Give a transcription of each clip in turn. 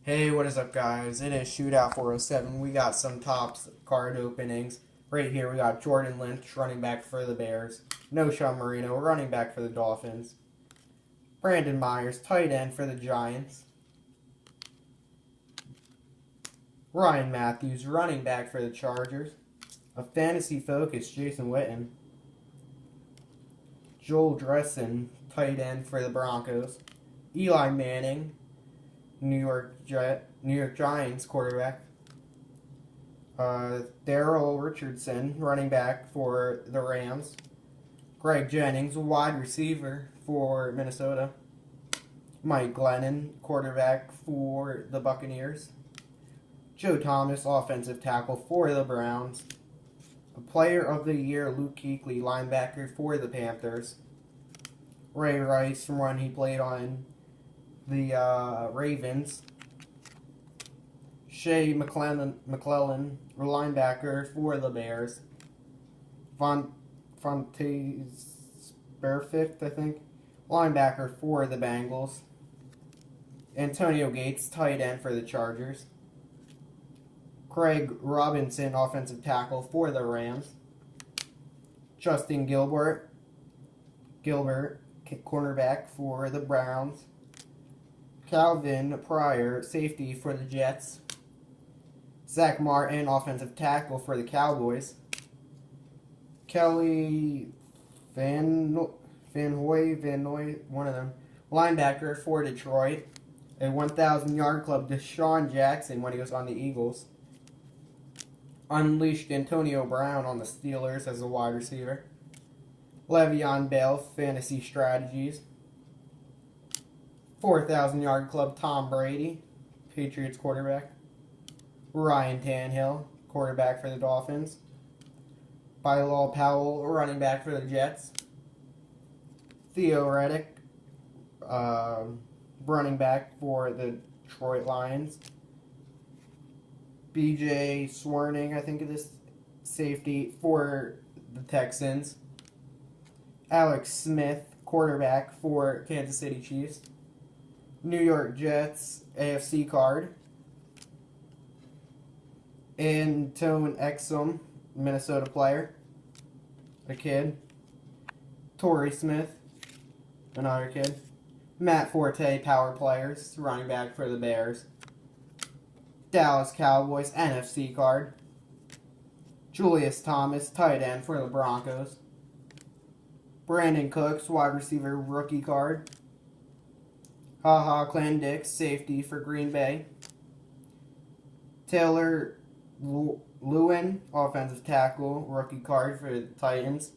Hey, what is up, guys? It is Shootout 407. We got some Topps card openings. Right here, we got Jordan Lynch, running back for the Bears. Noshawn Marino, running back for the Dolphins. Brandon Myers, tight end for the Giants. Ryan Matthews, running back for the Chargers. A fantasy focus, Jason Witten. Joel Dressen, tight end for the Broncos. Eli Manning, New York Giants quarterback. Daryl Richardson, running back for the Rams. Greg Jennings, wide receiver for Minnesota. Mike Glennon, quarterback for the Buccaneers. Joe Thomas, offensive tackle for the Browns. A player of the year, Luke Kuechly, linebacker for the Panthers. Ray Rice, from when he played on the Ravens. Shea McClellan, linebacker for the Bears. Fontaze Burfict, I think, linebacker for the Bengals. Antonio Gates, tight end for the Chargers. Craig Robinson, offensive tackle for the Rams. Justin Gilbert, cornerback for the Browns. Calvin Pryor, safety for the Jets. Zach Martin, offensive tackle for the Cowboys. Kelly Van Noy, one of them, linebacker for Detroit. A 1,000-yard club, Deshaun Jackson, when he was on the Eagles. Unleashed Antonio Brown on the Steelers as a wide receiver. Le'Veon Bell, fantasy strategies. 4,000-yard club, Tom Brady, Patriots quarterback. Ryan Tannehill, quarterback for the Dolphins. Bilal Powell, running back for the Jets. Theo Riddick, running back for the Detroit Lions. BJ Swerning, I think of this, safety for the Texans. Alex Smith, quarterback for Kansas City Chiefs. New York Jets, AFC card. Antone Exum, Minnesota player. A kid. Torrey Smith, another kid. Matt Forte, power players, running back for the Bears. Dallas Cowboys, NFC card. Julius Thomas, tight end for the Broncos. Brandon Cooks, wide receiver, rookie card. Clan Dix, safety for Green Bay. Taylor Lewin, offensive tackle, rookie card for the Titans.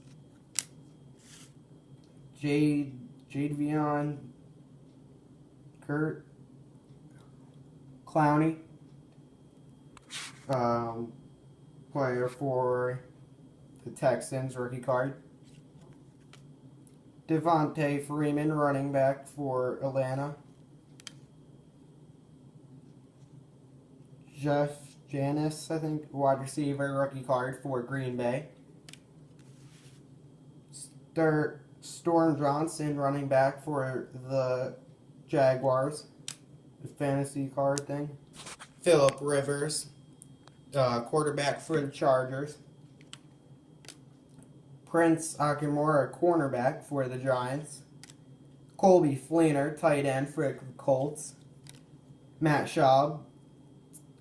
Jadeveon Kurt Clowney, player for the Texans, rookie card. Devontae Freeman, running back for Atlanta. Jeff Janis, I think, wide receiver, rookie card for Green Bay. Storm Johnson, running back for the Jaguars. The fantasy card thing. Phillip Rivers, quarterback for the Chargers. Prince Akamora, cornerback for the Giants. Colby Fleener, tight end for the Colts. Matt Schaub,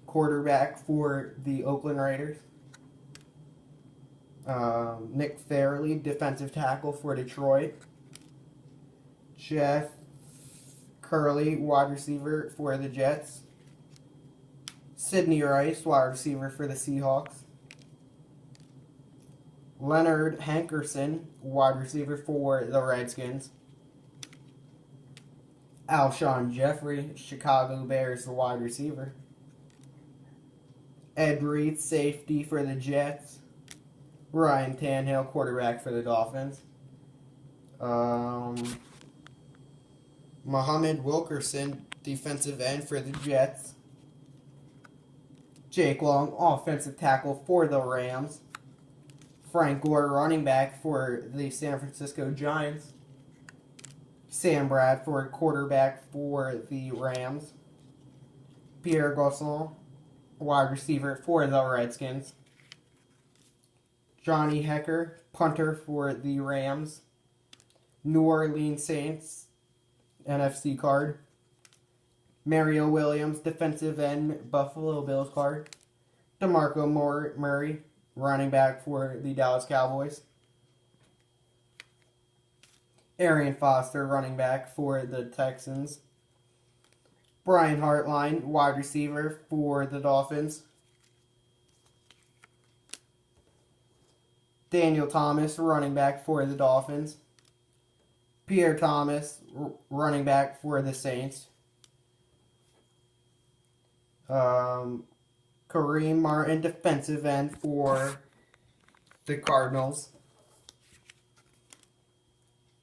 quarterback for the Oakland Raiders. Nick Fairley, defensive tackle for Detroit. Jeff Curley, wide receiver for the Jets. Sidney Rice, wide receiver for the Seahawks. Leonard Hankerson, wide receiver for the Redskins. Alshon Jeffrey, Chicago Bears, wide receiver. Ed Reed, safety for the Jets. Ryan Tannehill, quarterback for the Dolphins. Muhammad Wilkerson, defensive end for the Jets. Jake Long, offensive tackle for the Rams. Frank Gore, running back for the San Francisco Giants. Sam Bradford, quarterback for the Rams. Pierre Garçon, wide receiver for the Redskins. Johnny Hekker, punter for the Rams. New Orleans Saints, NFC card. Mario Williams, defensive end, Buffalo Bills card. DeMarco Murray, running back for the Dallas Cowboys. Arian Foster, running back for the Texans. Brian Hartline, wide receiver for the Dolphins. Daniel Thomas, running back for the Dolphins. Pierre Thomas, running back for the Saints. Kareem Martin, defensive end for the Cardinals.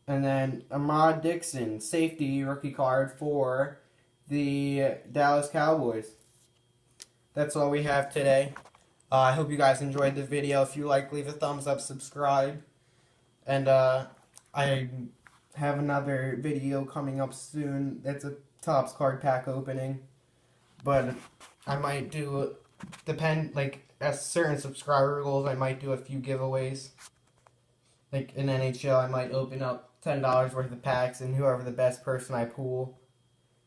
And then Ahmad Dixon, safety rookie card for the Dallas Cowboys. That's all we have today. I hope you guys enjoyed the video. If you like, leave a thumbs up, subscribe. And I have another video coming up soon. It's a Topps card pack opening. But I might do, as certain subscriber goals, I might do a few giveaways. Like in NHL, I might open up $10 worth of packs, and whoever the best person I pull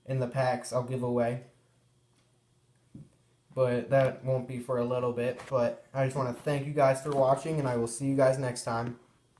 in the packs, I'll give away. But that won't be for a little bit. But I just want to thank you guys for watching, and I will see you guys next time.